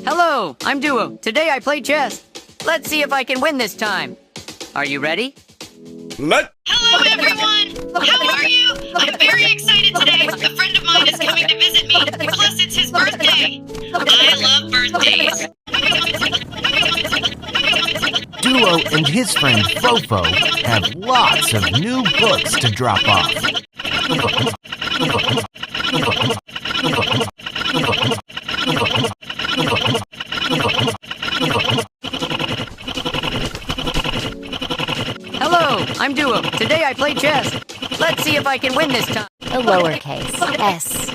Hello, I'm Duo. Today I play chess. Let's see if I can win this time. Are you ready? Hello, everyone! How are you? I'm very excited today. A friend of mine is coming to visit me. Plus, it's his birthday. I love birthdays. Duo and his friend Fofo have lots of new books to drop off. Hello, I'm Duo. Today I play chess. Let's see if I can win this time. A lowercase s.